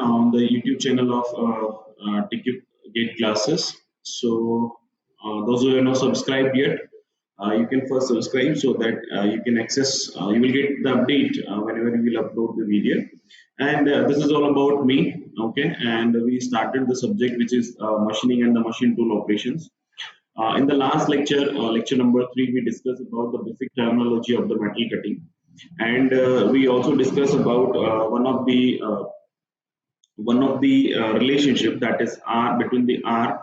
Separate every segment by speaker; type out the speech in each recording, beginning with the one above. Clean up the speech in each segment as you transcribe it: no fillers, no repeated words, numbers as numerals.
Speaker 1: on the YouTube channel of Ticket Gate Classes. So those who have not subscribed yet, you can first subscribe so that you can access, you will get the update whenever we will upload the video. And this is all about me, okay? And we started the subject which is machining and the machine tool operations. In the last lecture, lecture number 3, we discussed about the basic terminology of the metal cutting, and we also discussed about one of the relationship, that is R, between the R,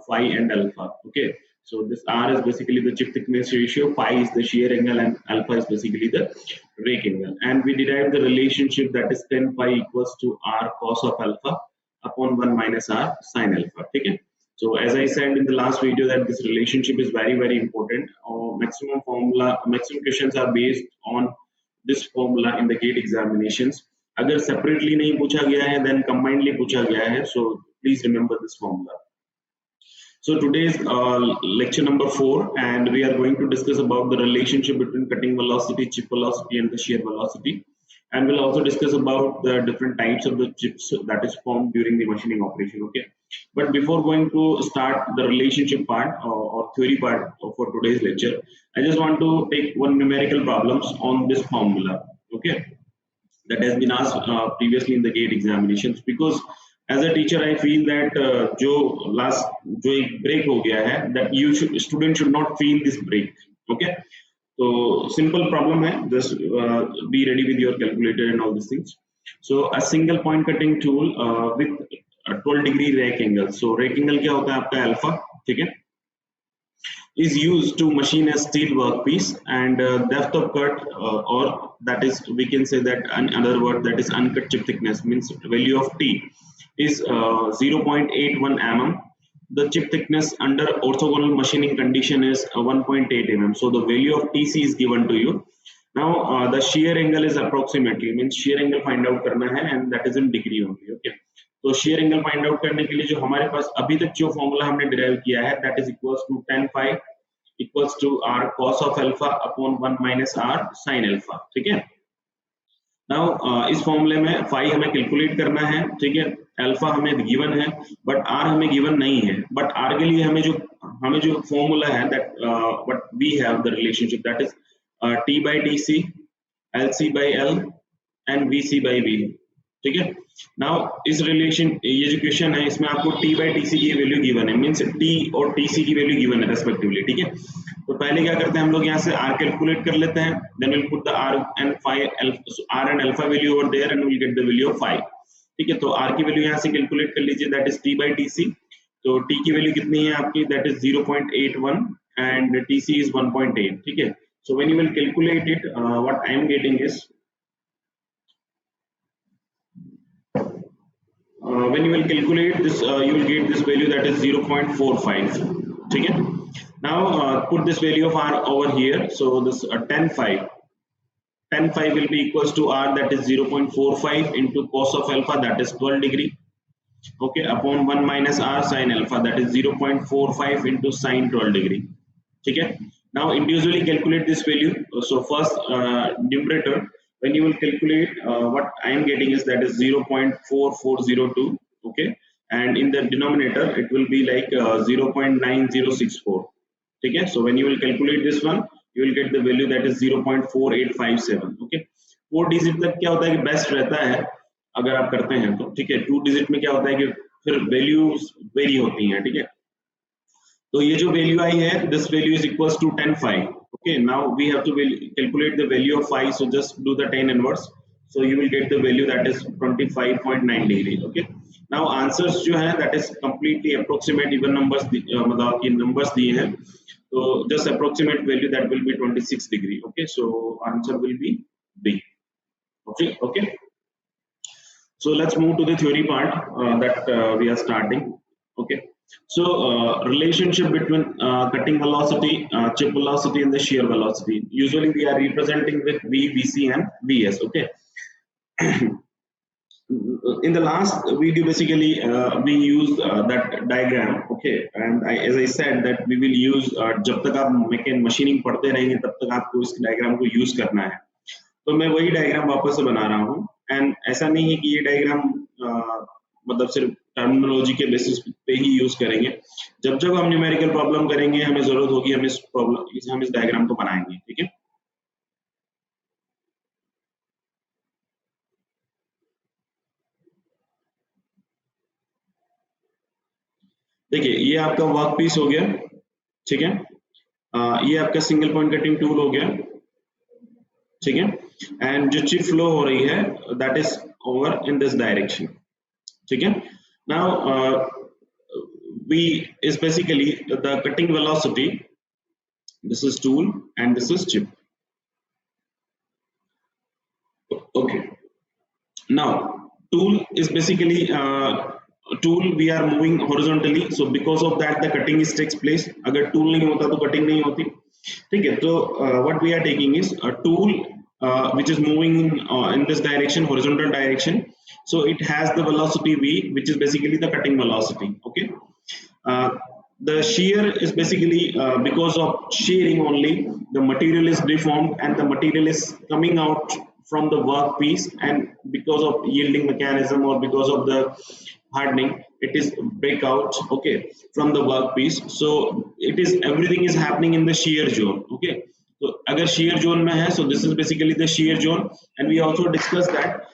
Speaker 1: phi and alpha. Okay, so this R is basically the chip thickness ratio, phi is the shear angle, and alpha is basically the rake angle. And we derived the relationship, that is tan phi equals to R cos of alpha upon 1 minus R sin alpha. Okay. So as I said in the last video that this relationship is very important. Maximum questions are based on this formula in the gate examinations. अगर separately नहीं पूछा गया है, then combinedly पूछा गया है. So please remember this formula. So today's lecture number 4, and we are going to discuss about the relationship between cutting velocity, chip velocity, and the shear velocity. And we'll also discuss about the different types of the chips that is formed during the machining operation. Okay, but before going to start the relationship part or theory part for today's lecture, I just want to take one numerical problems on this formula. Okay, that has been asked previously in the gate examinations, because as a teacher I feel that जो एक break हो गया है, that student should not feel this break. Okay, so simple problem है, just be ready with your calculator and all these things. So a single point cutting tool with a 12-degree rake angle. So rake angle क्या होता है आपका alpha, ठीक है, is used to machine a steel workpiece, and depth of cut or that is, we can say that another word, that is uncut chip thickness, means value of T is 0.81 mm. The chip thickness under orthogonal machining condition is 1.8 mm. So the value of TC is given to you. Now the shear angle is approximately, means shear angle find out करना है, and that is in degree only. Okay, तो shear angle find out करने के लिए जो हमारे पास अभी तक जो फॉर्मूला हमने डिराइव किया है, that is equals to tan phi equals to R cos of alpha upon 1 minus R sin alpha. ठीक है, नाउ इस फॉर्मूले में फाई हमें कैलकुलेट करना है, ठीक है, अल्फा हमें गिवन है बट आर हमें गिवन नहीं है. बट आर के लिए हमें जो फॉर्मूला है, that what we have the relationship, that is t by t c, l c by l and v c by v. ठीक है, नाउ इस रिलेशन, ये जो क्वेश्चन है इसमें आपको टी बाई टी सी की वैल्यू गिवन है, मीन्स टी और टी सी की वैल्यू गिवन है रेस्पेक्टिवली. ठीक है, तो पहले क्या करते हैं हम लोग, यहाँ से r कैलकुलेट कर लेते हैं, then will put the r and phi, r and alpha value over there, and will get the value of phi. ठीक है, तो r की वैल्यू यहाँ से कैलकुलेट कर लीजिए, that is t by tc. तो t की वैल्यू कितनी है आपकी, that is 0.81 and tc is 1.8. ठीक है, so when you will calculate it, what I am getting is, when you will calculate this, you will get this value, that is 0.45. ठीक है, now put this value of r over here. So this tan phi will be equals to r, that is 0.45 into cos of alpha, that is 12 degree, okay, upon 1 minus r sin alpha, that is 0.45 into sin 12 degree. ठीक है, now individually calculate this value. So first numerator, when you will calculate, what I am getting is, that is 0.4402. okay, and in the denominator it will be like 0.9064. ठीक है, so when you will calculate this one, you will get the value, that is 0.4857. okay, 4 digit तक क्या होता है कि best रहता है अगर आप करते हैं तो. ठीक है, 2 डिजिट में क्या होता है कि फिर वैल्यूज वेरी होती हैं. ठीक है, तो ये जो वैल्यू आई है, this value is equals to tan phi. Okay, now we have to calculate the value of phi, so just do the tan inverse, so you will get the value, that is 25.9 degree. Okay, now answers जो है, that is completely approximate, even numbers मतलब कि numbers दिए हैं, so just approximate value, that will be 26 degree. Okay, so answer will be B. Okay, so let's move to the theory part that we are starting. Okay, so relationship between cutting velocity, chip velocity, and the shear velocity. Usually we are representing with V, VC, and VS. Okay. In the last video, basically we used that diagram. Okay, and as I said that we will use जब तक आप machining पढ़ते रहेंगे तब तक आपको इस diagram को यूज करना है. तो मैं वही डायग्राम वापस से बना रहा हूँ, एंड ऐसा नहीं है कि ये डायग्राम मतलब सिर्फ टर्मिनोलॉजी के बेसिस पे ही यूज करेंगे। जब जब हम न्यूमेरिकल प्रॉब्लम करेंगे हमें जरूरत होगी हम इस डायग्राम को बनाएंगे, ठीक है। देखिए ये आपका वर्क पीस हो गया, ठीक है। ये आपका सिंगल पॉइंट कटिंग टूल हो गया, ठीक है। एंड जो चिप फ्लो हो रही है that is over in this direction, ठीक है। Now V is basically the cutting velocity. This is tool and this is chip. Okay. Now tool is basically tool we are moving horizontally, so because of that the cutting is takes place. अगर tool नहीं होता तो cutting नहीं होती, ठीक है। तो what we are taking is a tool which is moving in this direction, horizontal direction. So it has the velocity V, which is basically the cutting velocity. Okay. The shear is basically because of shearing only the material is deformed and the material is coming out from the workpiece, and because of yielding mechanism or because of the hardening it is break out, okay, from the workpiece. So it is everything is happening in the shear zone, okay. So agar shear zone mein hai, so this is basically the shear zone. And we also discussed that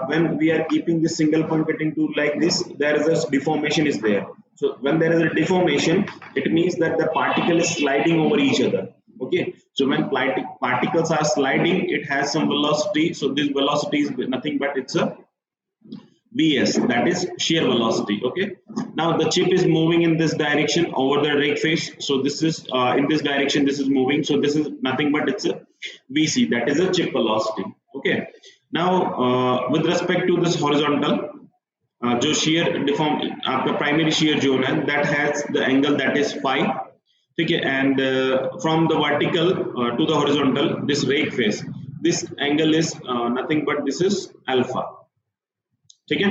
Speaker 1: when we are keeping this single point cutting tool like this, there is a deformation is there. So when there is a deformation, it means that the particle is sliding over each other, okay. So when particles are sliding, it has some velocity. So this velocity is nothing but it's a Vs, that is shear velocity, okay. Now the chip is moving in this direction over the rake face, so this is in this direction this is moving, so this is nothing but it's a Vc, that is a chip velocity, okay. Now with respect to this horizontal जो shear deform आपका primary shear zone है, that has the angle that is phi, ठीक है। And from the vertical to the horizontal, this rake face, this angle is nothing but this is alpha, ठीक है।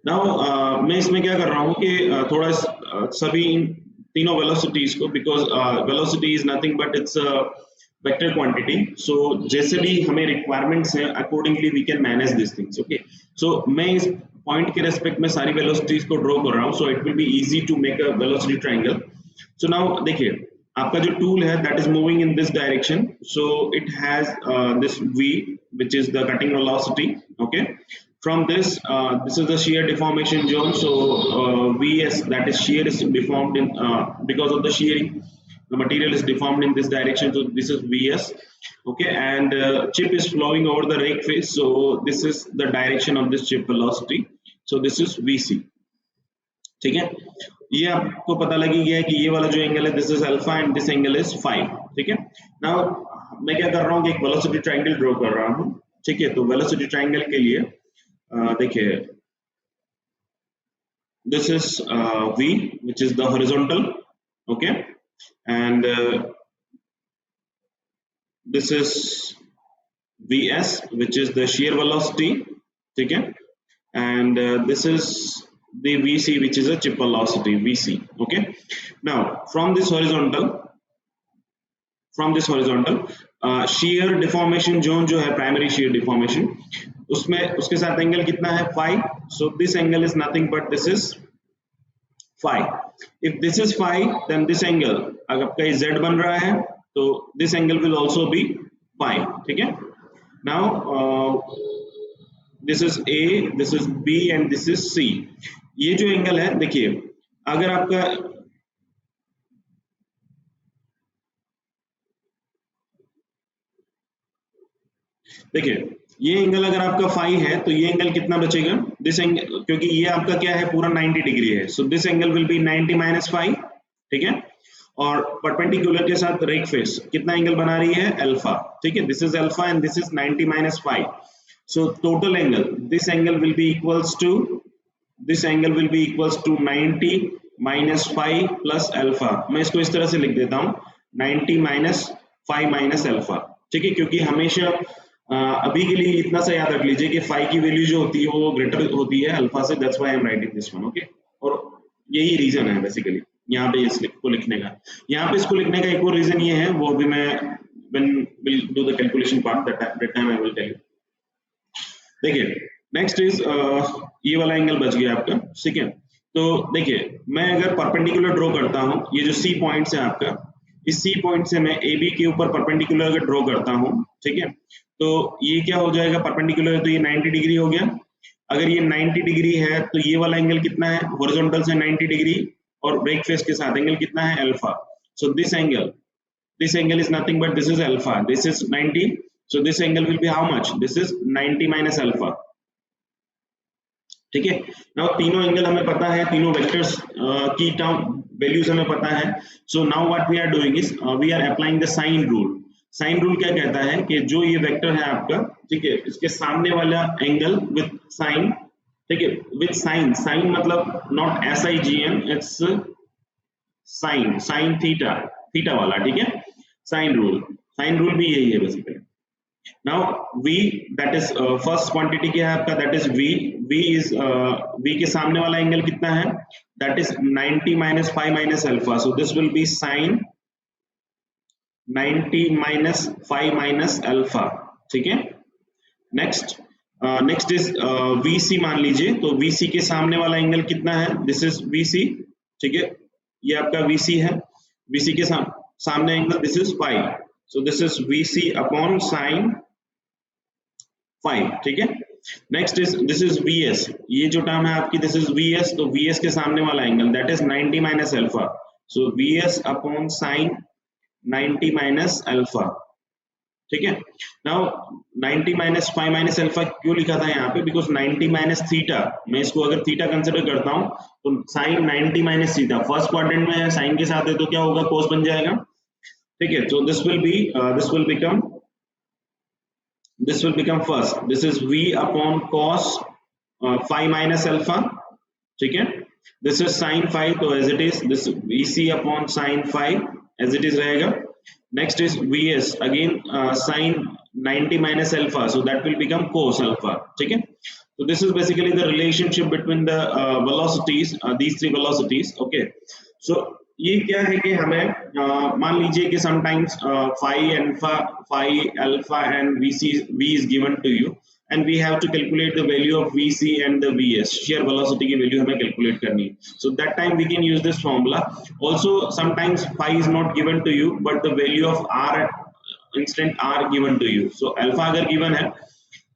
Speaker 1: Now मैं इसमें क्या कर रहा हूँ कि थोड़ा सभी तीनों वेलोसिटीज को, because velocity is nothing but it's vector quantity, so जैसे भी हमें रिक्वायरमेंट्स हैं accordingly we can manage this things, okay. So मैं इस पॉइंट के रेस्पेक्ट में सारी वेलोसिटीज को ड्रॉ कर रहा हूँ, so it will be easy to make a velocity triangle. So now देखिए आपका जो टूल है that is moving in this direction, so it has this V which is the cutting velocity, okay. From this this is the shear deformation zone, so Vs, that is shear, is deformed in because of the shearing the material is deformed in this direction, so this is Vs, okay. And chip is flowing over the rake face, so this is the direction of this chip velocity, so this is Vc, ठीक है। ये आपको पता लगी गया है कि ये वाला जो एंगल है this is alpha and this angle is phi, ठीक है। नाउ मैं क्या कर रहा हूँ कि एक वेलोसिटी ट्रायंगल ड्रॉ कर रहा हूँ, ठीक है। तो वेलोसिटी ट्रायंगल के लिए देखिए this is V which is the horizontal, okay, and this is Vs which is the shear velocity, ठीक है। and this is the Vc which is a chip velocity, Vc, okay. Now from this horizontal shear deformation zone जो है primary shear deformation, उसमें उसके साथ angle कितना है phi, so this angle is nothing but this is phi. If this is phi then this angle अगर आपका z बन रहा है तो this angle will also be phi, ठीक है। Now this is A, this is B and this is C. ये जो एंगल है देखिए अगर आपका देखिए ये एंगल अगर आपका फाई है तो ये एंगल कितना बचेगा, दिस एंगल, क्योंकि ये आपका क्या है पूरा 90 डिग्री है, so this angle will be 90 minus phi, ठीक है। और परपेंडिकुलर के साथ रेक फेस कितना एंगल बना रही है अल्फा, ठीक है। This is alpha and this is 90 minus phi, so total angle this angle will be equals to 90 minus phi plus alpha. मैं इसको इस तरह से लिख देता हूँ 90 माइनस फाई माइनस अल्फा, ठीक है। क्योंकि हमेशा अभी के लिए इतना सा याद रख लीजिए कि फाई की वैल्यू जो होती है वो ग्रेटर होती है अल्फा से, that's why I am writing this one, okay. और यही रीजन है बेसिकली यहाँ पे इसको लिखने का। यहाँ पे इसको लिखने का एक और रीजन ये है, वो अभी मैं when will do the calculation part that time I will tell you. देखिए नेक्स्ट इज ये वाला एंगल बच गया आपका, ठीक है। तो देखिए मैं अगर परपेंडिकुलर ड्रॉ करता हूँ, ये जो सी पॉइंट है आपका, इस सी पॉइंट से मैं ए बी के ऊपर परपेंडिकुलर अगर ड्रॉ करता हूँ, ठीक है, तो ये क्या हो जाएगा, परपेंडिकुलर है तो ये 90 डिग्री हो गया। अगर ये 90 डिग्री है तो ये वाला एंगल कितना है, हॉरिजॉन्टल से 90 डिग्री और ब्रेक फेस के साथ एंगल कितना है, alpha. So this angle is nothing but this is alpha, this is 90, so this angle will be how much, this is 90 minus alpha, ठीक है। नाउ तीनों एंगल हमें पता है, तीनों वेक्टर्स की टर्म वैल्यूज हमें पता है। So now what we are doing is we are applying the sine rule. Sine rule क्या कहता है कि जो ये वेक्टर है आपका, ठीक है, इसके सामने वाला एंगल विद साइन, ठीक है, विद साइन, साइन मतलब not SIGN, it's sine, sine theta, theta वाला, ठीक है, साइन रूल भी यही है basically. Now V, that is first quantity क्या है आपका, that is V, V के सामने वाला एंगल कितना है, that is 90 minus phi minus alpha, so this will be sin 90 minus phi minus alpha, ठीक है। नेक्स्ट इज VC मान लीजिए, तो VC के सामने वाला एंगल कितना है, दिस इज VC, ठीक है, ये आपका VC है, VC के सामने angle this is phi, so this is VC upon sin phi, ठीक है। Next is this is VS, ये जो टर्म है आपकी दिस इज VS, तो VS के सामने वाला angle that is 90 minus alpha, so VS upon sin 90 minus alpha, ठीक है। Now 90 minus phi minus alpha क्यों लिखा था यहाँ पे, बिकॉज 90 माइनस थीटा, मैं इसको अगर थीटा कंसिडर करता हूँ तो sin 90 minus theta first quadrant में है, साइन के साथ है तो क्या होगा, cos बन जाएगा, ठीक है। तो this will become first, this is V upon cos phi minus alpha, ठीक है, this is sin phi, तो as it is this VC upon sin phi as it is रहेगा। next is VS again sin 90 minus alpha, so that will become cos alpha, ठीक है। so this is basically the relationship between the velocities, these three velocities, okay। so ये क्या है कि हमें मान लीजिए कि sometimes phi alpha and V is given to you and we have to calculate the value of VC and the VS, shear velocity की value हमें कैलकुलेट करनी है, so that time we can use this formula। also sometimes phi is not given to you but the value of R instant R given to you, so alpha अगर given है,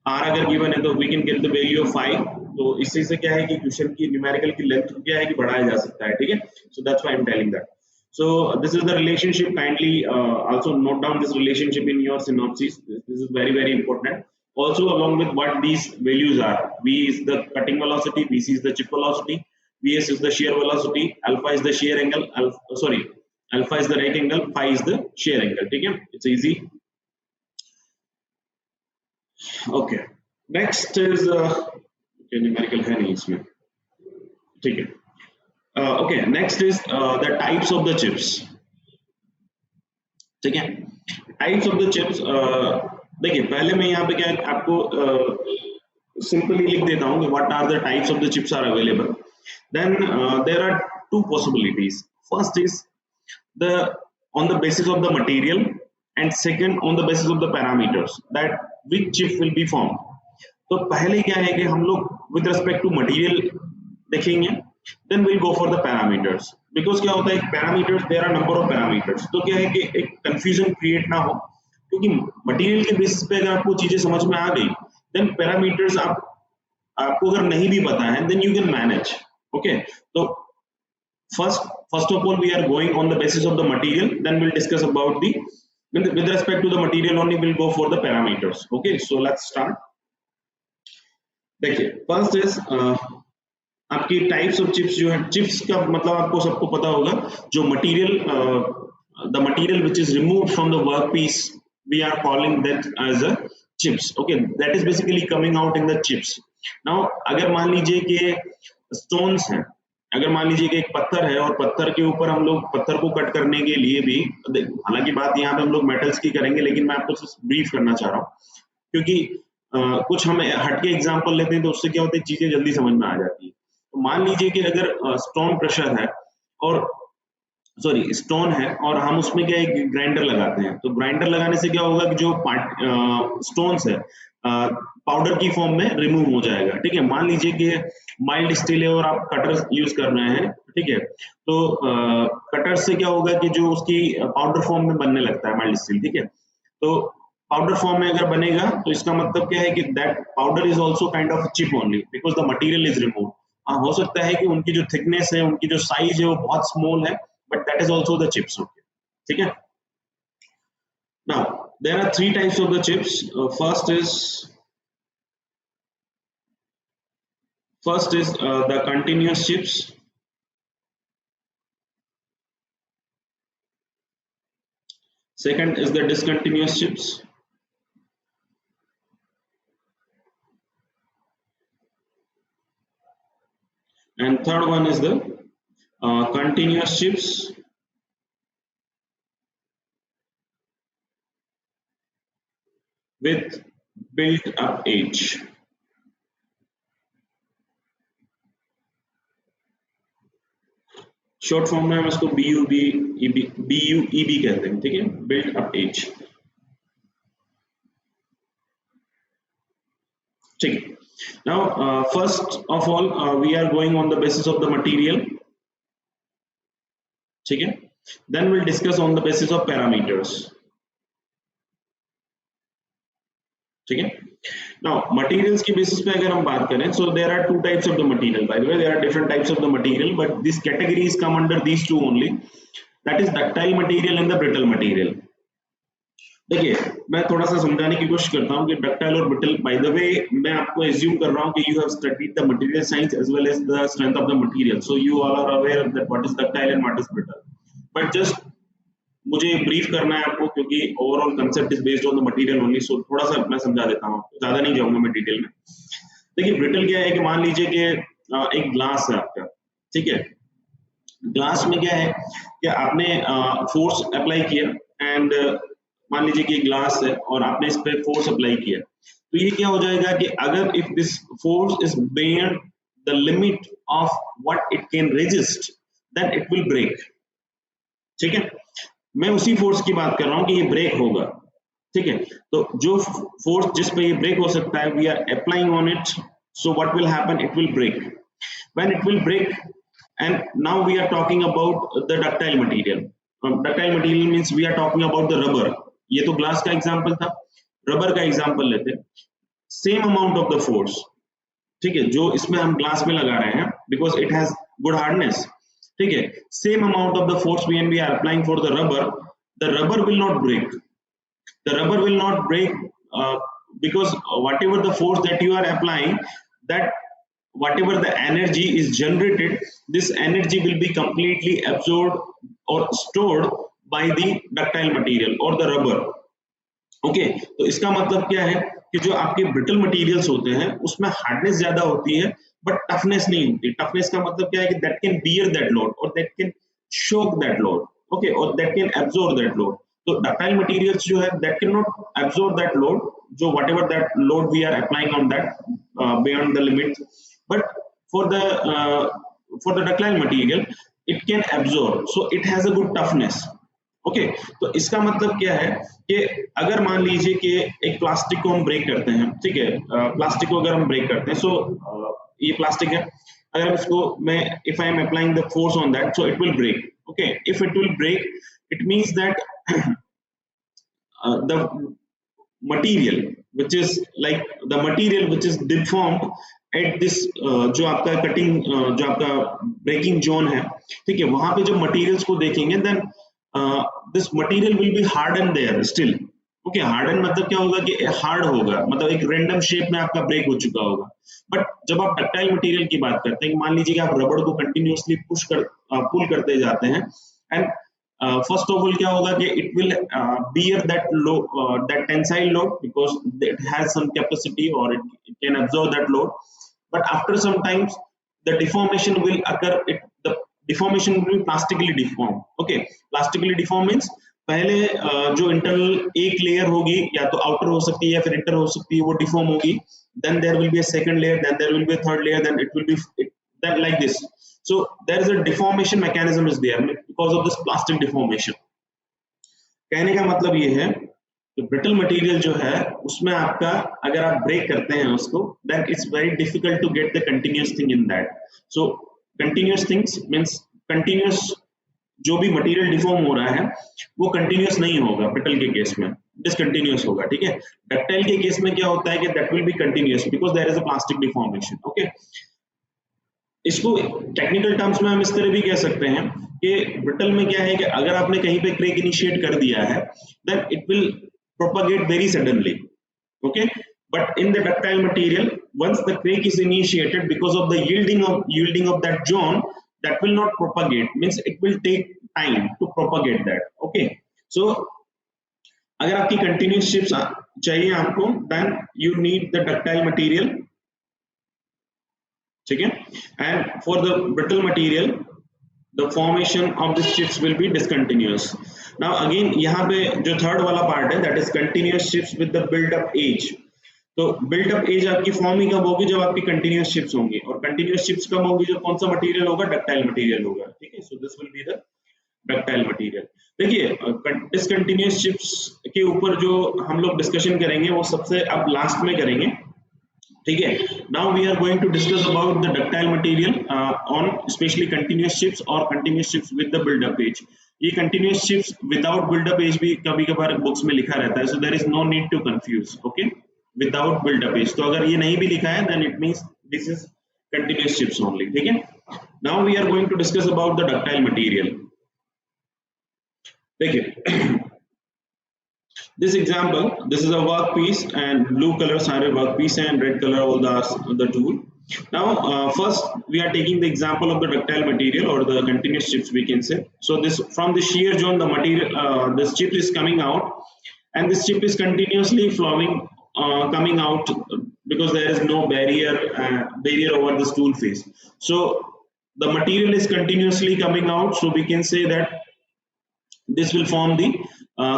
Speaker 1: R अगर given है तो we can get the value of phi, तो इससे से क्या है कि क्वेश्चन की न्यूमेरिकल की लेंथ क्या है कि बढ़ाया जा सकता है, ठीक है। so that's why I'm telling that। so this is the relationship, kindly also note down this relationship in your synopsis, this is very very important, also along with what these values are, V is the cutting velocity, VC is the chip velocity, VS is the shear velocity, alpha is the shear angle, alpha is the right angle, phi is the shear angle, ठीक है, it's easy। okay, next is numerical है नहीं इसमें, ठीक है। Okay, next is the types of the chips, ठीक है। Types of the chips, देखिए पहले मैं यहाँ पे क्या आपको सिंपली लिख देता हूँ कि what are the types of the chips are available, then there are two possibilities, first is the on the basis of the material and second on the basis of the parameters that which chip will be form. तो पहले क्या है कि हम लोग with respect to material देखेंगे, then will go for the parameters, because क्या होता है parameters, there are number of parameters, तो क्या है कि एक कंफ्यूजन क्रिएट ना हो, क्योंकि मटेरियल के बेसिस पे अगर आपको चीजें समझ में आ गई, देन पैरामीटर्स आपको अगर नहीं भी पता है then you can manage, okay. तो first of all we are going on the basis of the material, then we'll discuss about the with respect to the material only we'll go for the parameters, okay। so let's start। देखिए first is आपकी types of chips, जो है chips का मतलब आपको सबको पता होगा, जो material the material which is removed from the work piece we are calling that as a chips, okay, that is basically coming out in the chips. Now अगर मान लीजिए कि स्टोन्स हैं, अगर मान लीजिए कि एक पत्थर है और पत्थर के ऊपर हम लोग पत्थर को कट करने के लिए भी, हालांकि बात यहाँ पे हम लोग मेटल्स की करेंगे लेकिन मैं आपको ब्रीफ करना चाह रहा हूँ, क्योंकि कुछ हम हटके एग्जांपल लेते हैं तो उससे क्या होता है चीजें जल्दी समझ में आ जाती है। तो मान लीजिए कि अगर स्टोन क्रशर है और सॉरी स्टोन है और हम उसमें क्या है ग्राइंडर लगाते हैं, तो ग्राइंडर लगाने से क्या होगा कि जो स्टोन्स है पाउडर की फॉर्म में रिमूव हो जाएगा। ठीक है, मान लीजिए कि माइल्ड स्टील है और आप कटर यूज कर रहे हैं, ठीक है, तो कटर से क्या होगा कि जो उसकी पाउडर फॉर्म में बनने लगता है माइल्ड स्टील, ठीक है, तो पाउडर फॉर्म में अगर बनेगा तो इसका मतलब क्या है कि that powder is also kind of chip only because the material is remove. हाँ, हो सकता है कि उनकी जो थिकनेस है, उनकी जो साइज है वो बहुत स्मॉल है, but that is also the chips, okay, ठीक है। Now there are three types of the chips. First is the continuous chips. Second is the discontinuous chips. And third one is the continuous chips with built up age. Short form में हम इसको BUEB कहते हैं, ठीक है, built up edge. ठीक है, now first of all we are going on the basis of the material, ठीक है, then will discuss on the basis of parameters, ठीक है। नाउ मटेरियल्स की बेसिस पे अगर हम बात करें, so there are two types of the material, by the way there are different types of the material, but this categories come under these two only, that is ductile material and the brittle material. देखिए, मैं थोड़ा सा समझाने की कोशिश करता हूँ कि डक्टाइल और ब्रिटल, बाय द वे मैं आपको एज्यूम कर रहा हूँ कि you have studied the material science as well as the strength of the material, so you all are aware that what is ductile and what is brittle, but just मुझे brief करना है आपको क्योंकि overall concept is based on the material only, so थोड़ा सा मैं समझा देता हूँ आपको, ज्यादा नहीं जाऊंगा मैं डिटेल में। देखिए, ब्रिटल क्या है कि मान लीजिए कि एक ग्लास है आपका, ठीक है, ग्लास में क्या है कि आपने फोर्स अप्लाई किया एंड मान लीजिए कि ग्लास है और आपने इस पे फोर्स अप्लाई किया, तो ये क्या हो जाएगा कि अगर if this force is beyond the limit of what it can resist, then it will break, ठीक है। मैं उसी फोर्स की बात कर रहा हूं कि ये ब्रेक होगा, ठीक है, तो जो फोर्स जिस पे ये ब्रेक हो सकता है, we are applying on it, so what will happen, it will break, when it will break, and now we are talking about the ductile material. Ductile material means we are talking about the rubber, ये तो glass का example था, rubber का example लेते हैं, same amount of the force, ठीक है, जो इसमें हम ग्लास में लगा रहे हैं because it has good hardness, ठीक है, same amount of the force when we are applying for the rubber will not break, the rubber will not break because whatever the force that you are applying, that whatever the energy is generated, this energy will be completely absorbed or stored by the ductile material or the rubber, okay. तो इसका मतलब क्या है कि जो आपके brittle materials होते हैं उसमें हार्डनेस ज्यादा होती है बट टफनेस नहीं होती। टफनेस का मतलब क्या है कि that can bear that load और that can shock that load, okay, और that can absorb that load. तो डक्टाइल मटेरियल्स जो है that can not absorb that load, जो whatever that load we are applying on that beyond the limit, but for the ductile material it can absorb, so it has a good toughness, okay. तो इसका मतलब क्या है कि अगर मान लीजिए कि एक प्लास्टिक को हम ब्रेक करते हैं, ठीक है, प्लास्टिक को अगर हम ब्रेक करते हैं, सो ये प्लास्टिक है, अगर इसको मैं if I am applying the force on that, so it will break, okay. If it will break, it means that the material which is like the material which is deformed at this जो आपका cutting जो आपका breaking zone है, ठीक है, वहां पे जब मटेरियल्स को देखेंगे then this material will be harden there still, okay. Harden मतलब क्या होगा कि हार्ड होगा, मतलब एक रैंडम शेप में आपका ब्रेक हो चुका होगा। बट जब आप डक्टाइल मटेरियल की बात करते हैं, मान लीजिए कि आप रबड़ को कंटिन्यूअसली पुल करते जाते हैं एंड first of all क्या होगा कि it will bear that load, that tensile load because it has some capacity or it can absorb that load, but after some times the deformation will occur, the deformation will be plastically deformed, okay। plastically deformed means पहले जो internal एक layer होगी या तो outer हो सकती है या फिर इंटर हो सकती है, वो डिफॉर्म होगी, then there will be a second layer, then there will be a third layer, then it will be then like this, so there is a deformation mechanism is there, because of this plastic deformation. कहने का मतलब ये है कि brittle material जो है उसमें आपका अगर आप ब्रेक करते हैं उसको, then it's very difficult to get the continuous thing in that. So continuous things means continuous, जो भी मटेरियल डिफॉर्म हो रहा है वो कंटिन्यूस नहीं होगा ब्रिटल के केस में, डिसकंटिन्यूस होगा, ठीक है। डक्टाइल के केस में क्या होता है कि that will be continuous because there is a plastic deformation, okay. इसको टेक्निकल टर्म्स में हम इस तरह भी कह सकते हैं कि ब्रिटल में क्या है कि अगर आपने कहीं पे क्रेक इनिशिएट कर दिया है then it will propagate very suddenly, okay. But in the ductile material once the crake is initiated, because of the yielding of that zone, that will not propagate, means it will take time to propagate that, okay. So अगर आपकी continuous chips चाहिए आपको, then you need the ductile material, ठीक है। and for the brittle material the formation of these chips will be discontinuous. Now again यहाँ पे जो third वाला पार्ट है that is continuous chips with the built up age. तो built up as आपकी form ही कब होगी, जब आपकी कंटिन्यूअस चिप्स होंगी, और कंटिन्यूअस चिप्स कब होंगी, जब कौन सा मटेरियल होगा, डक्टाइल मटेरियल होगा, ठीक है। So this will be the ductile material. देखिए डिसकंटिन्यूअस चिप्स के ऊपर जो हम लोग डिस्कशन करेंगे वो सबसे अब लास्ट में करेंगे, ठीक है। Now we are going to discuss about the ductile material on specially continuous chips और continuous chips with the build up edge. ये continuous chips without build up edge भी कभी कभार बुक्स में लिखा रहता है, so there is no need to confuse, okay, without build up edge. तो अगर ये नहीं भी लिखा है then it means this is continuous chips only, ठीक है। Now we are going to discuss about the ductile material. देखिए this example, this is a work piece and blue color सारे work piece and red color all the tool. Now first we are taking the example of the ductile material or the continuous chips we can say. So this from the shear zone the material this chip is coming out and this chip is continuously flowing coming out because there is no barrier over this tool face. So the material is continuously coming out, so we can say that this will form the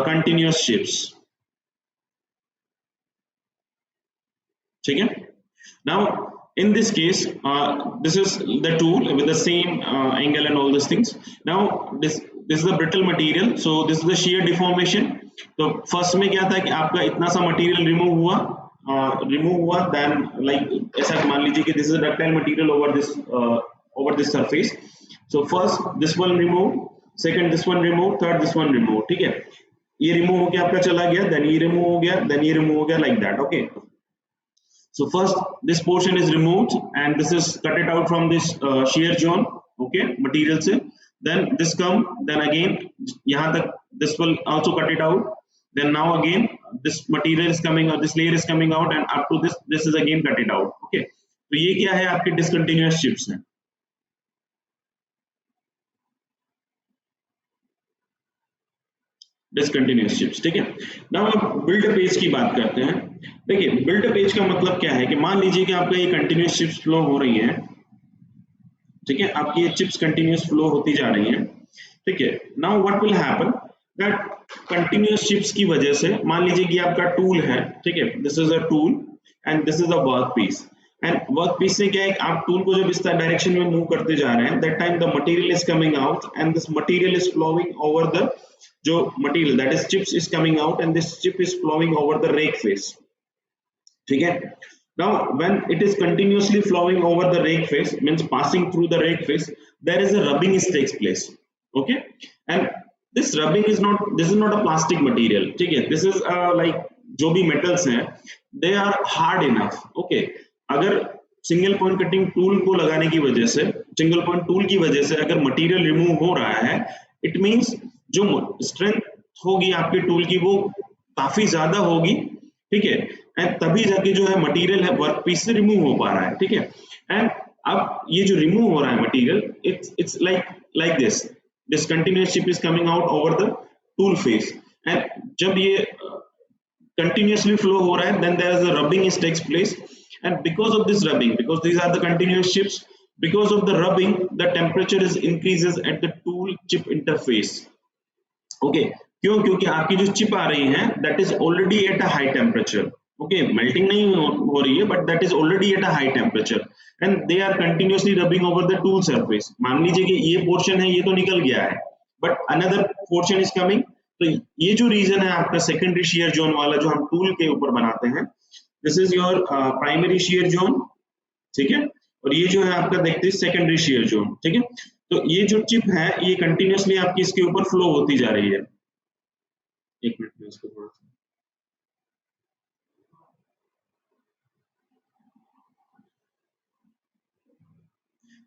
Speaker 1: continuous chips, ठीक है। Now in this case this is the tool with the same angle and all these things. Now this is the brittle material, so this is the shear deformation. तो first में क्या था कि आपका इतना सा मटेरियल रिमूव हुआ then like ऐसा मान लीजिए कि this is ductile material over this surface. So first this one remove, second this one remove, third this one remove, ठीक है। ये रिमूव होके आपका चला गया, देन ये रिमूव हो गया, देन ये रिमूव हो गया, like that, okay. So first this portion is removed and this is कटेड out from this shear zone, okay, material से। then this come, then again यहाँ तक this will also cut it out, then now again this material is coming out, this layer is coming out and up to this is again cut it out, okay। तो ये क्या है, आपके discontinuous chips हैं। discontinuous chips, ठीक है। now अब build up age की बात करते हैं। देखिए build up age का मतलब क्या है कि मान लीजिए कि आपका ये continuous chips flow हो रही हैं, ठीक है, आपकी ये चिप्स कंटिन्यूअस फ्लो होती जा रही हैं, ठीक है। Now what will happen that continuous chips की वजह से मान लीजिए कि आपका टूल है, ठीक है, this is a tool and this is a work piece, and work piece से क्या है, आप टूल को जब इस डायरेक्शन में मूव करते जा रहे हैं that time the material is coming out and this material is flowing over the जो material that is chips is coming out and this chip is flowing over the rake face, ठीक है। Now when it is continuously flowing over the rake face, means passing through the rake face, there is a rubbing takes place, okay, and this rubbing is not, this is not a plastic material, ठीक है, this is like जो भी metals हैं they are hard enough, okay। अगर single point cutting tool को लगाने की वजह से, सिंगल पॉइंट टूल की वजह से अगर मटेरियल रिमूव हो रहा है, इट मींस जो स्ट्रेंथ होगी आपके टूल की वो काफी ज्यादा होगी, ठीक है, एंड तभी जाके जो है मटेरियल है वर्क पीस से रिमूव हो पा रहा है, ठीक है। एंड अब ये जो रिमूव हो रहा है material, it's like this continuous chip is coming out over the tool face, and जब ये कंटिन्यूअसली फ्लो हो रहा है then there is a rubbing is takes place, and because of this rubbing, because these are the continuous chips, because of the rubbing the temperature is increases at the tool chip interface, okay. क्यों? क्योंकि आपकी जो chip आ रही है that is already at a high temperature, okay, melting नहीं हो रही है but that is already at a high temperature and they are continuously rubbing over the tool surface। मान लीजिए कि ये पोर्शन है ये तो निकल गया है, but another portion is coming. तो ये जो रीजन है आपका सेकेंडरी शेयर जोन वाला जो हम टूल के ऊपर बनाते हैं, this is your primary shear zone, ठीक है। और ये जो है आपका देखते हैं सेकेंडरी शेयर जोन, ठीक है। तो ये जो चिप है ये कंटिन्यूअसली आपकी इसके ऊपर फ्लो होती जा रही है। एक मिनट में इसको थोड़ा सा,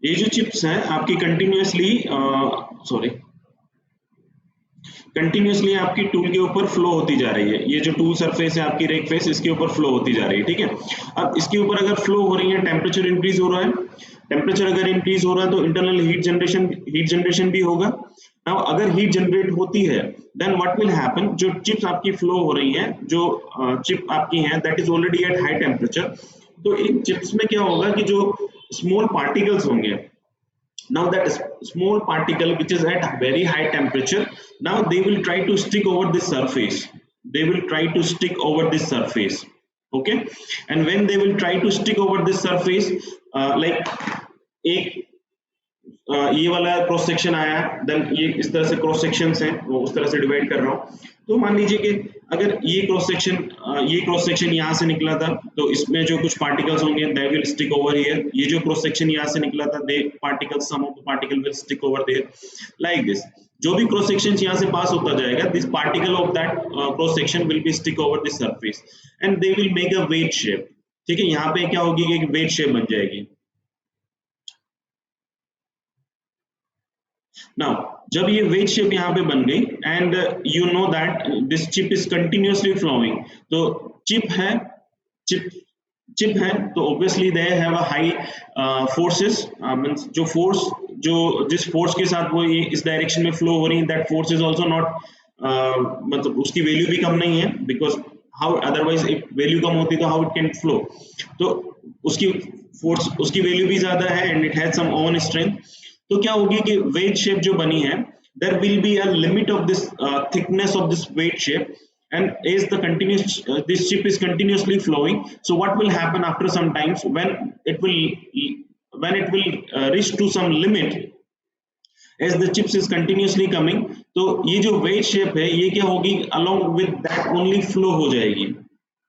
Speaker 1: ये जो चिप्स हैं आपकी कंटिन्यूअसली सॉरी कंटिन्यूअसली आपकी टूल के ऊपर फ्लो होती जा रही है। ये जो टूल सरफेस है आपकी रेक फेस, इसके ऊपर फ्लो होती जा रही है, ठीक है। अब इसके ऊपर अगर फ्लो हो रही है, टेम्परेचर इंक्रीज हो रहा है, टेम्परेचर अगर इंक्रीज हो रहा है तो इंटरनल हीट जनरेशन भी होगा। नाउ अगर हीट जनरेट होती है देन व्हाट विल हैपन, जो चिप्स आपकी फ्लो हो रही हैं, जो चिप आपकी हैं that is already at high temperature, तो इन चिप्स में क्या होगा कि जो स्मॉल पार्टिकल्स होंगे, now that small particle which is at very high temperature, now they will try to stick over this surface, they will try to stick over this surface, okay। And when they will try to stick over this surface, like एक ये वाला cross section आया, then ये इस तरह से cross sections हैं, वो उस तरह से डिवाइड कर रहा हूँ। तो मान लीजिए कि अगर ये क्रॉस सेक्शन यहाँ से निकला था, तो इसमें जो कुछ पार्टिकल्स होंगे they will stick over here. ये जो क्रॉस सेक्शन यहाँ से निकला था, they particles, some of the particle will stick over there, like this. जो भी क्रॉस सेक्शन यहाँ से पास होता जाएगा, this particle of that cross section will be stick over this surface and they will make a wet shape, ठीक है। यहाँ पे क्या होगी कि एक वेट शेप बन जाएगी। नाउ जब ये वेज शेप यहाँ पे बन गई and you know that this chip is continuously flowing, तो चिप है चिप चिप है तो obviously they have a high forces, means जो फोर्स, जो जिस फोर्स के साथ वो इस डायरेक्शन में फ्लो हो रही है, that force is also not, मतलब उसकी वैल्यू भी कम नहीं है, because how otherwise if value कम होती तो हाउ इट कैन फ्लो। तो उसकी फोर्स, उसकी वैल्यू भी ज्यादा है and it has some own strength. तो क्या होगी कि वेज शेप जो बनी है, there will be a limit of this thickness of this wedge shape, and as the continuous this chip is continuously flowing, so what will happen after some times when it will reach to some limit, as the chips is continuously coming, तो ये जो veg shape है ये क्या होगी, along with that only flow हो जाएगी,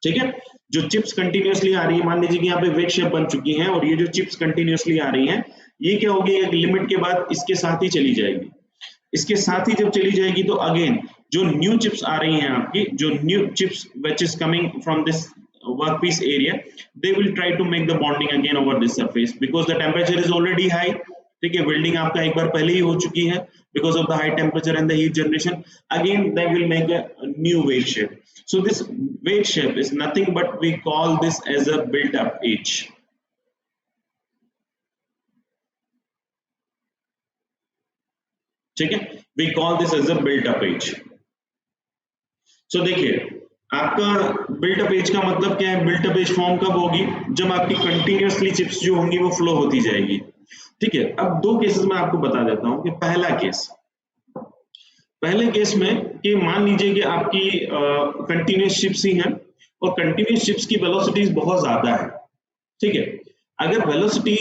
Speaker 1: ठीक है। जो चिप्स कंटिन्यूअसली आ रही है, मान लीजिए कि यहाँ पे वेज शेप बन चुकी हैं और ये जो चिप्स कंटिन्यूअसली आ रही हैं, ये क्या होगी, एक लिमिट के बाद इसके साथ ही चली जाएगी। इसके साथ ही जब चली जाएगी तो अगेन जो न्यू चिप्स आ रही हैं आपकी, जो new chips which is coming from this workpiece area, they will try to make the bonding again over this surface, because the temperature is already high, ठीक है। वेल्डिंग आपका एक बार पहले ही हो चुकी है because of the high temperature and the heat generation, again they will make a new ways shape. So this wedge shape is nothing but we call this as a built-up edge. ठीक है, we call this as a built-up edge. So देखिए आपका built-up edge का मतलब क्या है? built-up edge form कब होगी? जब आपकी कंटिन्यूअसली चिप्स जो होंगी वो फ्लो होती जाएगी, ठीक है। अब दो केसेस में आपको बता देता हूं कि पहले केस में कि मान लीजिए कि आपकी कंटिन्यूअस चिप्स ही हैं और कंटिन्यूअस चिप्स की वेलोसिटीज बहुत ज्यादा है, ठीक है। अगर वेलोसिटी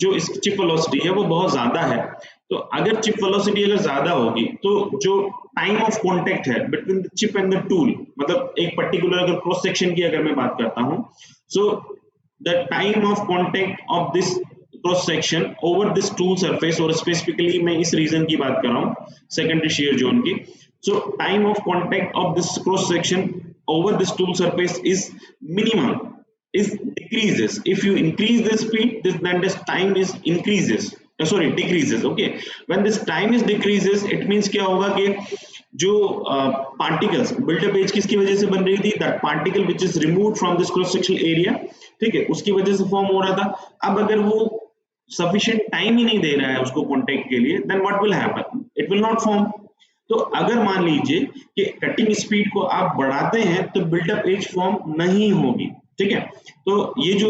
Speaker 1: जो इस चिप वेलोसिटी है वो बहुत ज्यादा है, तो अगर चिप वेलोसिटी अगर ज्यादा होगी तो जो टाइम ऑफ कांटेक्ट है between the chip and the tool, मतलब एक पर्टिकुलर अगर क्रॉस सेक्शन की अगर मैं बात करता हूं, so the time of contact of this cross section over this tool surface, और स्पेसिफिकली मैं इस रीजन की बात कर रहा हूं, सेकेंडरी शेयर जोन की। सो time of contact of this cross section over this tool surface is minimum, is decreases. If you increase the speed, then this time is increases, decreases, okay। When this time is decreases, it means क्या होगा कि जो particles built-up edge किसकी वजह से बन रही थी, that particle which is removed from this cross sectional area, ठीक है, उसकी वजह से फॉर्म हो रहा था। अब अगर वो sufficient time ही नहीं दे रहा है उसको contact के लिए, then what will happen, it will not form। तो अगर मान लीजिए कि कटिंग स्पीड को आप बढ़ाते हैं तो बिल्टअप एज फॉर्म नहीं होगी, ठीक है। तो ये जो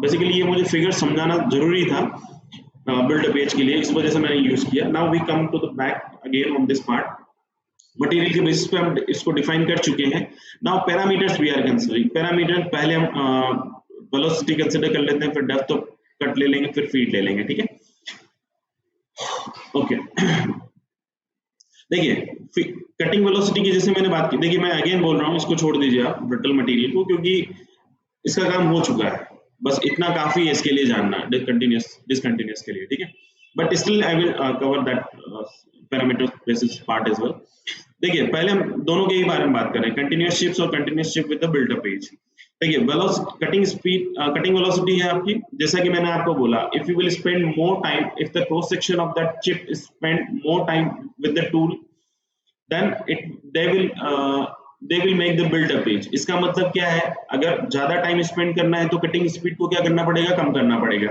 Speaker 1: बेसिकली ये मुझे फिगर समझाना जरूरी था बिल्टअप एज के लिए, इस वजह से मैंने यूज किया। Now we come to the back again on this part, material के बेसिस पे हम इसको डिफाइन कर चुके हैं। Now parameters we are considering. Parameter पहले हम वेलोसिटी कंसीडर कर लेते हैं, फिर डेप्थ तो कट ले लेंगे, फिर फीड ले लेंगे, ठीक है, ओके। देखिए कटिंग वेलोसिटी की जैसे मैंने बात की, देखिए मैं अगेन बोल रहा हूँ, इसको छोड़ दीजिए आप ब्रिटल मटेरियल को, क्योंकि इसका काम हो चुका है, बस इतना काफी है इसके लिए जानना, डिसकंटिन्यूअस के लिए, ठीक है। But still I will cover that parameter basis part as well. देखिए पहले हम दोनों के ही बारे में बात करें, कंटिन्यूअस शिप्स और continuous chip with the buildup edge. देखिए कटिंग स्पीड, कटिंग वेलोसिटी है आपकी, जैसा कि मैंने आपको बोला, if you will spend more time, if the cross section of that chip spend more time with the tool, then it they will make the built up edge। इसका मतलब क्या है, अगर ज्यादा टाइम स्पेंड करना है तो कटिंग स्पीड को क्या करना पड़ेगा, कम करना पड़ेगा।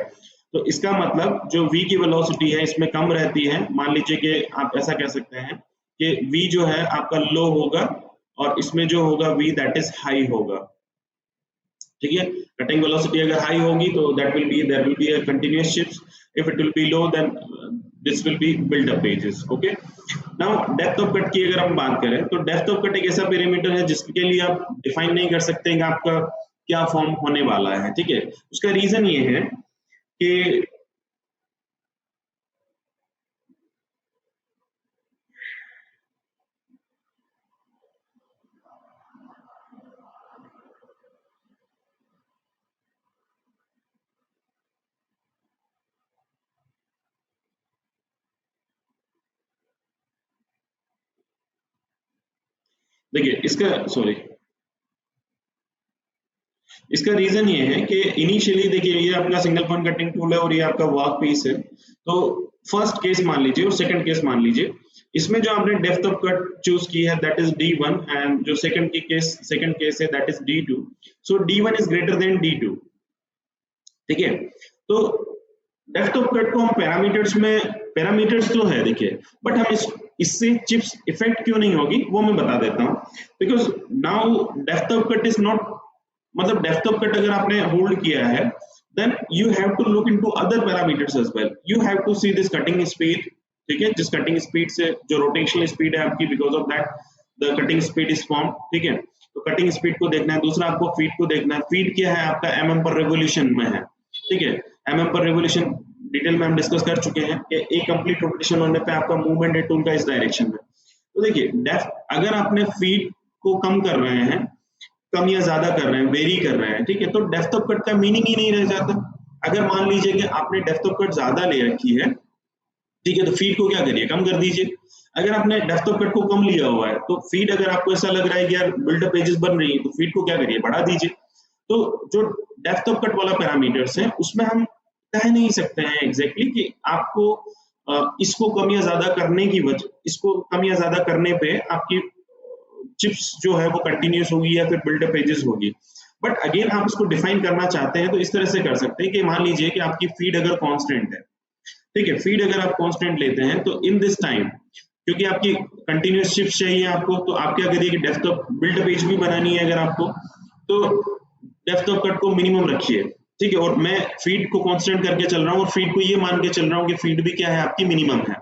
Speaker 1: तो इसका मतलब जो v की वेलोसिटी है इसमें कम रहती है, मान लीजिए कि आप ऐसा कह सकते हैं कि v जो है आपका लो होगा और इसमें जो होगा v दैट इज हाई होगा, ठीक है। कटिंग वेलोसिटी अगर हाई होगी तो there will be a continuous shifts, if it will be low then this will be built up edges, okay. Now depth of cut की अगर हम बात करें तो डेप्थ ऑफ कट एक ऐसा पैरामीटर है जिसके लिए आप डिफाइन नहीं कर सकते कि आपका क्या फॉर्म होने वाला है, ठीक है। उसका रीजन ये है कि देखिए इसका रीजन ये है कि इनिशियली देखिए ये आपका सिंगल पॉइंट कटिंग टूल है और ये आपका वर्क पीस है। तो फर्स्ट केस मान लीजिए और सेकंड केस मान लीजिए, इसमें जो आपने डेप्थ ऑफ कट चूज की है दैट इज D1 एंड जो सेकंड केस है that is D2। So D1 is greater than D2, ठीक है। तो डेप्थ ऑफ कट को हम पैरामीटर्स तो है देखिए, बट हम इससे चिप्स इफेक्ट क्यों नहीं होगी वो मैं बता देता हूँ। Because now depth of cut is not, मतलब डेप्थ ऑफ कट अगर आपने होल्ड किया है then you have to look into other parameters as well, you have to see this cutting speed, ठीक है। जिस कटिंग स्पीड से जो रोटेशनल स्पीड है आपकी, because of that the cutting speed is form, ठीक है। तो कटिंग स्पीड को देखना है, दूसरा आपको फीड को देखना है, फीड क्या है आपका mm पर रेवोल्यूशन में है, ठीक है। mm पर रेवोल्यूशन डिटेल में हम डिस्कस कर चुके हैं कि एक कंप्लीट रोटेशन होने पे आपका मूवमेंट है टूल का इस डायरेक्शन में। तो देखिए डेप्थ अगर आपने फीड को कम कर रहे हैं, कम या ज्यादा कर रहे हैं, वेरी कर रहे हैं, ठीक है, तो डेप्थ ऑफ कट का मीनिंग ही नहीं रह जाता। अगर मान लीजिए कि आपने डेप्थ ऑफ कट ज्यादा ले रखी है, ठीक है, तो फीड को क्या करिए, कम कर दीजिए। अगर आपने डेप्थ ऑफ कट को कम लिया हुआ है तो फीड अगर आपको ऐसा लग रहा है कि यार बिल्डअप एजेस बन रही है तो फीड को क्या करिए, बढ़ा दीजिए। तो जो डेप्थ ऑफ कट वाला पैरामीटर्स है उसमें हम कह नहीं सकते हैं एग्जैक्टली कि आपको इसको कम या ज्यादा करने की वजह, इसको कम या ज्यादा करने पे आपकी चिप्स जो है वो कंटिन्यूस होगी या फिर बिल्डअप एजेस होगी। बट अगेन आप इसको डिफाइन करना चाहते हैं तो इस तरह से कर सकते हैं कि मान लीजिए कि आपकी फीड अगर कांस्टेंट है, ठीक है, फीड अगर आप कांस्टेंट लेते हैं तो इन दिस टाइम क्योंकि आपकी कंटिन्यूस शिफ्ट चाहिए आपको, तो आप क्या करिए कि डेप्थ ऑफ बिल्डअप एज भी बनानी है अगर आपको, तो डेप्थ ऑफ कट को मिनिमम रखिए, ठीक है। और मैं फीड को कांस्टेंट करके चल रहा हूँ और फीड को ये मान के चल रहा हूँ कि फीड भी क्या है आपकी, मिनिमम है।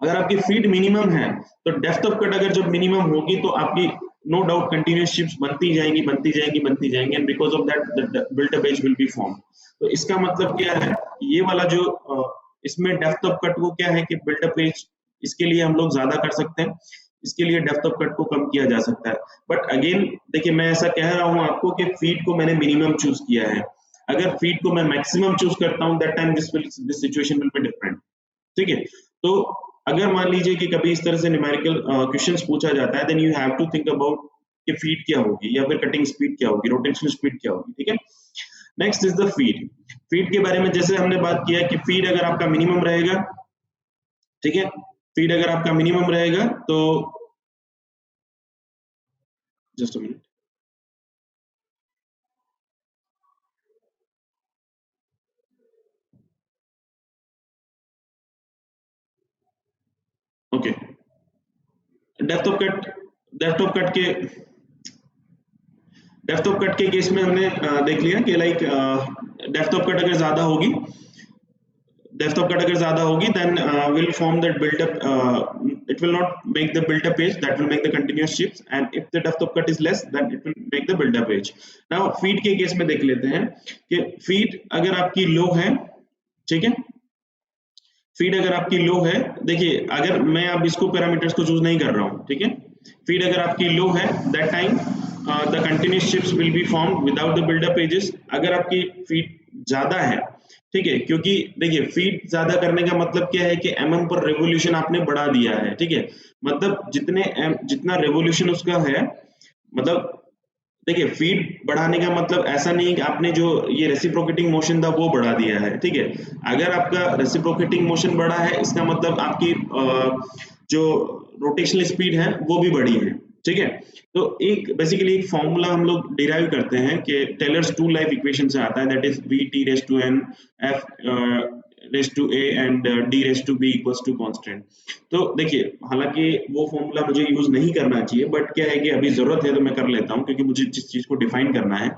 Speaker 1: अगर आपकी फीड मिनिमम है तो डेप्थ ऑफ कट अगर जब मिनिमम होगी तो आपकी नो डाउट कंटिन्यूस शिप्स बनती जाएंगी and because of that the built up edge will be form. तो इसका मतलब क्या है, ये वाला जो इसमें डेप्थ ऑफ कट को क्या है कि बिल्ट-अप एज इसके लिए हम लोग ज्यादा कर सकते हैं, इसके लिए डेप्थ ऑफ कट को कम किया जा सकता है। बट अगेन देखिए मैं ऐसा कह रहा हूँ आपको कि फीड को मैंने मिनिमम चूज किया है, अगर फीड को मैं मैक्सिमम चूज करता हूँ that time this situation will be different, ठीक है। तो अगर मान लीजिए कि कभी इस तरह से न्यूमेरिकल क्वेश्चंस पूछा जाता है then you have to think about कि फीड क्या होगी या फिर कटिंग स्पीड क्या होगी, रोटेशनल स्पीड क्या होगी, ठीक है। Next is the feed. Feed के बारे में जैसे हमने बात किया कि फीड अगर आपका मिनिमम रहेगा, ठीक है, फीड अगर आपका मिनिमम रहेगा तो just a minute, okay. Depth of cut depth of cut के डेप्थ ऑफ कट के केस में हमने देख लिया कि लाइक डेप्थ ऑफ कट अगर ज्यादा होगी, depth of cut अगर ज्यादा होगी then will form that built up, it will not make the built up edge, that will make the continuous chips, and if the depth of cut is less then it will make the built up edge। now feed के case में देख लेते हैं कि feed अगर आपकी low है, ठीक है, फीड अगर आपकी लो है, देखिए अगर मैं अब इसको पैरामीटर्स को चूज नहीं कर रहा हूँ, ठीक है, फीड अगर आपकी लो है that time the continuous chips will be formed without the buildup edges. अगर आपकी फीड ज्यादा है, ठीक है, क्योंकि देखिए फीड ज्यादा करने का मतलब क्या है कि एमएम पर रेवोल्यूशन आपने बढ़ा दिया है, ठीक है, मतलब जितना रेवोल्यूशन उसका है, मतलब देखिए फीड बढ़ाने का मतलब ऐसा नहीं है कि आपने जो ये रेसिप्रोकेटिंग मोशन था वो बढ़ा दिया है, ठीक है, अगर आपका रेसिप्रोकेटिंग मोशन बढ़ा है इसका मतलब आपकी जो रोटेशनल स्पीड है वो भी बढ़ी है, ठीक है। तो एक बेसिकली एक फॉर्मूला हम लोग डिराइव करते हैं कि टेलर्स टू लाइफ इक्वेशन से आता है, that is v t raise to n f raise to a and d raise to b equals to constant. तो देखिए हालांकि वो फॉर्मूला मुझे यूज नहीं करना चाहिए, बट क्या है कि अभी जरूरत है तो मैं कर लेता हूँ क्योंकि मुझे जिस चीज को डिफाइन करना है।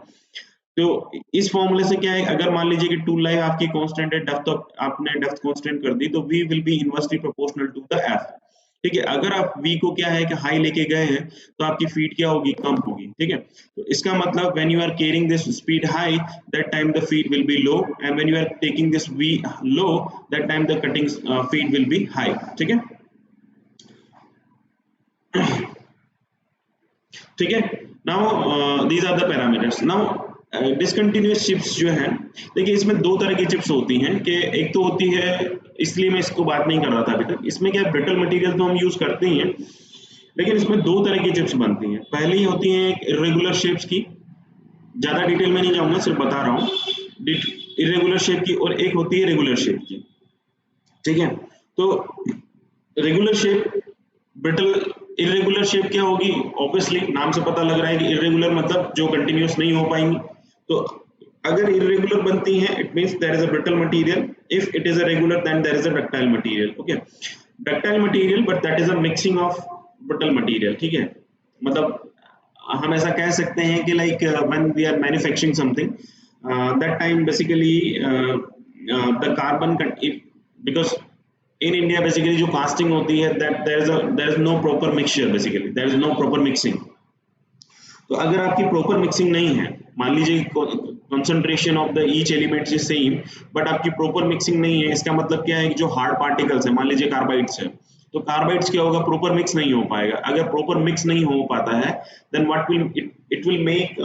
Speaker 1: तो इस फॉर्मूले से क्या है, अगर मान लीजिए कि टू लाइफ आपकी कांस्टेंट है, डेप्थ आपने डेप्थ कांस्टेंट कर दी, तो v will be inversely proportional to the f, ठीक है। अगर आप v को क्या है कि हाई लेके गए हैं तो आपकी फीड क्या होगी, कम होगी, ठीक है। तो इसका मतलब when you are carrying this speed high that time the feed will be low, and when you are taking this v low that time the cutting feed will be high, ठीक है, ठीक है। Now these are the parameters. Now discontinuous chips जो है, देखिए इसमें दो तरह की चिप्स होती हैं, कि एक तो होती है, इसलिए मैं इसको बात नहीं कर रहा था अभी तक, इसमें क्या ब्रिटल मटेरियल तो हम यूज करते ही हैं, लेकिन इसमें दो तरह की चिप्स बनती हैं। पहली होती है इरेगुलर शेप्स की, ज्यादा डिटेल में नहीं जाऊंगा, सिर्फ बता रहा हूँ इरेगुलर शेप की, और एक होती है रेगुलर शेप की, ठीक है। तो regular shape, brittle, irregular shape क्या होगी, ऑब्वियसली नाम से पता लग रहा है कि इरेगुलर मतलब जो कंटिन्यूअस नहीं हो पाएंगी। तो अगर इरेगुलर बनती हैं it means there is a brittle material, if it is a regular then there is a ductile material, okay, ductile material but that is a mixing of brittle material, ठीक है। मतलब हम ऐसा कह सकते हैं कि like when we are manufacturing something that time basically the carbon, because in India basically जो casting होती है that there is no proper mixture, basically there is no proper mixing। तो अगर आपकी proper mixing नहीं है, मान लीजिए concentration of the each element is same but आपकी proper mixing नहीं है, इसका मतलब क्या है कि जो hard particles है, मान लीजिए कार्बाइड्स है, तो कार्बाइड्स क्या होगा, proper mix नहीं हो पाएगा। अगर proper mix नहीं हो पाता है then what will it will make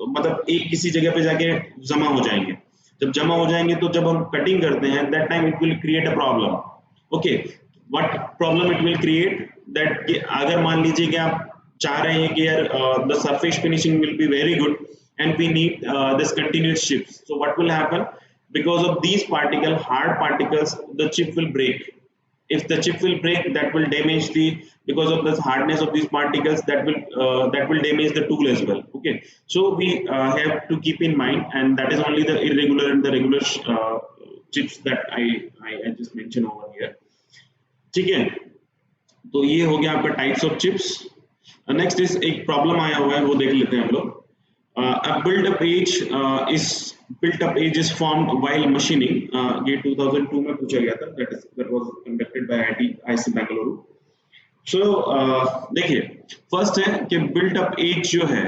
Speaker 1: मतलब एक किसी जगह पे जाके जमा हो जाएंगे, जब जमा हो जाएंगे तो जब हम कटिंग करते हैं that time it will create a problem, okay. What problem it will create, that अगर मान लीजिए कि आप चाह रहे हैं कि यार the surface finishing will be very good and we need this continuous chips, so what will happen, because of these particle hard particles the chip will break, if the chip will break that will damage the, because of the hardness of these particles that will damage the tool as well, okay। So we have to keep in mind, and that is only the irregular and the regular chips that I just mentioned over here, ठीक है। तो ये हो गया आपका types of chips. Next is एक problem आया हुआ है वो देख लेते हैं हम लोग। A build-up age is built-up age is formed while machining। ये 2002 में पूछा गया था, that was conducted by IIT Bengaluru. सो देखिए फर्स्ट है कि built-up age जो है,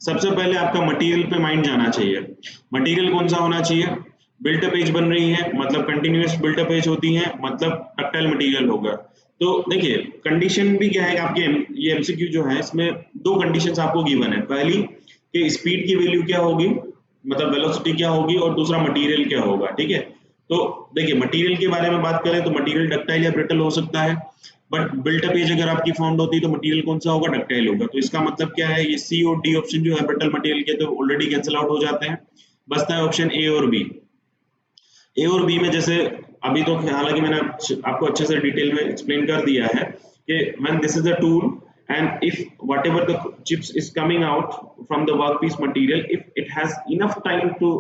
Speaker 1: सबसे पहले आपका मटेरियल पे माइंड जाना चाहिए। मटेरियल कौन सा होना चाहिए, built-up age बन रही है मतलब कंटिन्यूअस built-up age होती है, मतलब डक्टाइल मटेरियल होगा। तो देखिए कंडीशन भी क्या है कि आपके ये एमसीक्यू जो है इसमें दो कंडीशंस आपको गिवन है, पहली कि स्पीड की वैल्यू क्या होगी, मतलब वेलोसिटी क्या होगी, और दूसरा मटेरियल क्या होगा, ठीक है। तो देखिए मटेरियल के बारे में बात करें तो मटेरियल डक्टाइल या ब्रिटल हो सकता है, बट बिल्टअप एज अगर आपकी फॉर्म्ड होती है तो मटेरियल कौन सा होगा, डक्टाइल होगा। तो इसका मतलब क्या है, ये सी और डी ऑप्शन जो है ब्रिटल मटेरियल के तो ऑलरेडी कैंसिल आउट हो जाते हैं, बचता है ऑप्शन ए और बी। ए और बी में जैसे अभी तो हालांकि मैंने आपको अच्छे से डिटेल में एक्सप्लेन कर दिया है कि when this is a tool and if whatever the chips is coming out from the workpiece material, if it has enough time to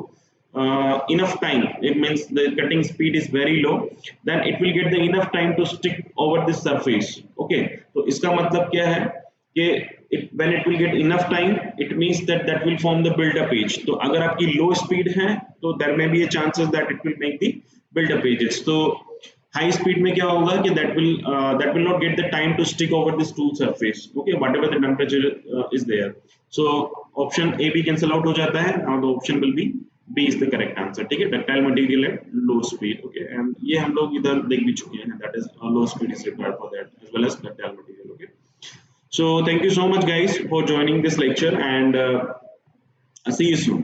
Speaker 1: it means the cutting speed is very low, then it will get the enough time to stick over this surface, okay। तो इसका मतलब क्या है कि when it will get enough time it means that will form the build up edge। तो अगर आपकी low speed है तो there may be a chances that it will make the build up edges। तो हाई स्पीड में क्या होगा कि that will not get the time to stick over this tool surface, okay, whatever the temperature is there। So option A भी cancel out हो जाता है, now the option will be B is the correct answer. ठीक है, ductile material at low speed. Okay, and ये हम लोग इधर देख भी चुके हैं, that is low speed is required for that as well as ductile material. Okay, so thank you so much guys for joining this lecture, and see you soon.